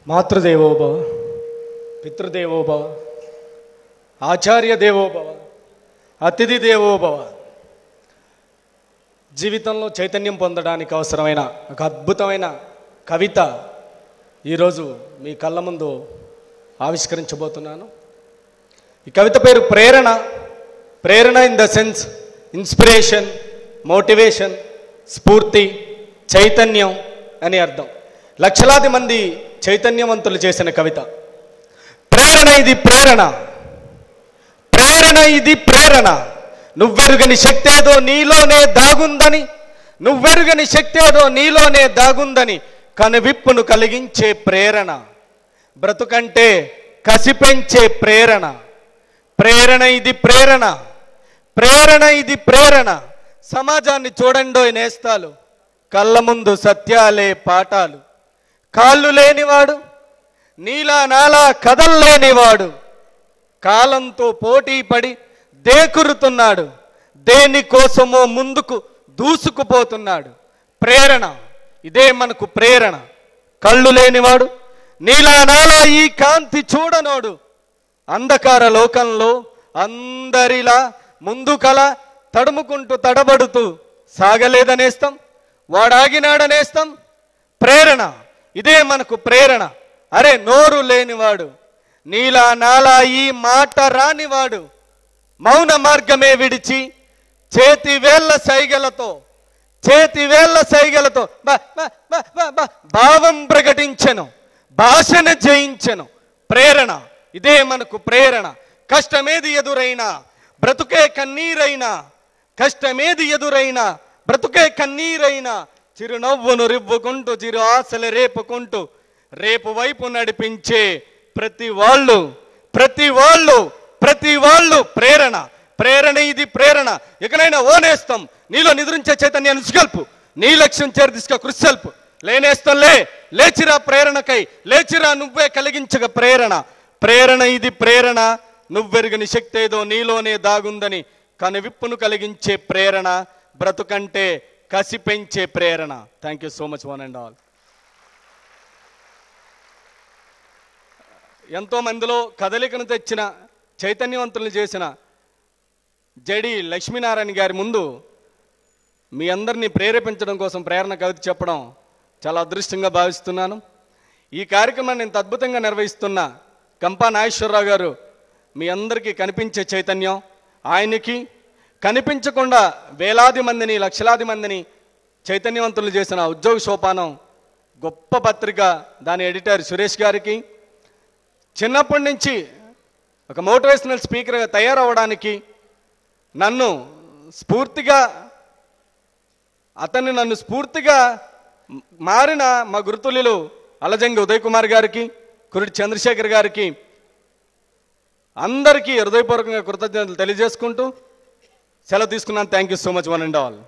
మాతృదేవోభవ, పితృదేవోభవ, ఆచార్య దేవోభవ, అతిథి దేవోభవ. జీవితంలో చైతన్యం పొందడానికి అవసరమైన ఒక అద్భుతమైన కవిత ఈరోజు మీ కళ్ళ ముందు ఆవిష్కరించబోతున్నాను. ఈ కవిత పేరు ప్రేరణ. ప్రేరణ in the sense inspiration, motivation, స్ఫూర్తి, చైతన్యం అని అర్థం. లక్షలాది మంది చైతన్యవంతులు చేసిన కవిత. ప్రేరణ ఇది ప్రేరణ, ప్రేరణ ఇది ప్రేరణ. నువ్వెరుగని శక్తి ఏదో నీలోనే దాగుందని, నువ్వెరుగని శక్తి ఏదో నీలోనే దాగుందని కనువిప్పును కలిగించే ప్రేరణ. బ్రతుకంటే కసిపెంచే ప్రేరణ. ప్రేరణ ఇది ప్రేరణ, ప్రేరణ ఇది ప్రేరణ. సమాజాన్ని చూడండోయ్ నేస్తాలు, కళ్ళ ముందు సత్యాలే పాఠాలు. కాళ్ళు లేనివాడు, నీలా నాలా కదల్లేనివాడు, కాలంతో పోటీ పడి దేకురుతున్నాడు, దేనికోసమో ముందుకు దూసుకుపోతున్నాడు. ప్రేరణ ఇదే మనకు ప్రేరణ. కళ్ళు లేనివాడు, నీలా నాలా ఈ కాంతి చూడనోడు, అంధకార లోకంలో అందరిలా ముందుకల తడుముకుంటూ తడబడుతూ సాగలేదనేస్తాం, వాడాగినాడనేస్తాం. ప్రేరణ ఇదే మనకు ప్రేరణ. అరే నోరు లేనివాడు, నీలా నాలా ఈ మాట రానివాడు, మౌన మార్గమే విడిచి చేతివేళ్ల సైగలతో భావం ప్రకటించెను, భాషను జయించెను. ప్రేరణ ఇదే మనకు ప్రేరణ. కష్టమేది ఎదురైనా బ్రతుకే కన్నీరైనా, కష్టమేది ఎదురైనా బ్రతుకే కన్నీరైనా, చిరునవ్వును రివ్వుకుంటూ చిరు ఆశలు రేపుకుంటూ రేపు వైపు నడిపించే ప్రతి వాళ్ళు ప్రేరణ. ప్రేరణ ఇది ప్రేరణ. ఎక్కడైనా ఓనేస్తాం, నీలో నిద్రించే చైతన్యాన్ని ఉసుగల్పు, నీ లక్ష్యం చేరి తీసుక కృషి సెల్పు. లేనేస్తాంలే, లేచిరా ప్రేరణకై, లేచిరా నువ్వే కలిగించగ ప్రేరణ. ప్రేరణ ఇది ప్రేరణ. నువ్వెరుగని శక్తి ఏదో నీలోనే దాగుందని కనువిప్పును కలిగించే ప్రేరణ. బ్రతుకంటే కసి పెంచే ప్రేరణ. Thank you so much one and all. ఎంతో మందిలో కదలికను తెచ్చిన, చైతన్యవంతులను చేసిన జడి లక్ష్మీనారాయణ గారి ముందు మీ అందరినీ ప్రేరేపించడం కోసం ప్రేరణ కవిత చెప్పడం చాలా అదృష్టంగా భావిస్తున్నాను. ఈ కార్యక్రమాన్ని ఇంత అద్భుతంగా నిర్వహిస్తున్న కంపా నాగేశ్వరరావు గారు మీ అందరికీ కనిపించే చైతన్యం. ఆయనకి కనిపించకుండా వేలాది మందిని, లక్షలాది మందిని చైతన్యవంతులు చేసిన ఉద్యోగ సోపానం గొప్ప పత్రిక, దాని ఎడిటర్ సురేష్ గారికి, చిన్నప్పటి నుంచి ఒక మోటివేషనల్ స్పీకర్గా తయారవడానికి నన్ను స్ఫూర్తిగా మారిన మా గురుతుల్యులు అలజంగి ఉదయ్ కుమార్ గారికి, కురుడి చంద్రశేఖర్ గారికి అందరికీ హృదయపూర్వకంగా కృతజ్ఞతలు తెలియజేసుకుంటూ సెలవు తీసుకున్నాను. Thank you so much one and all.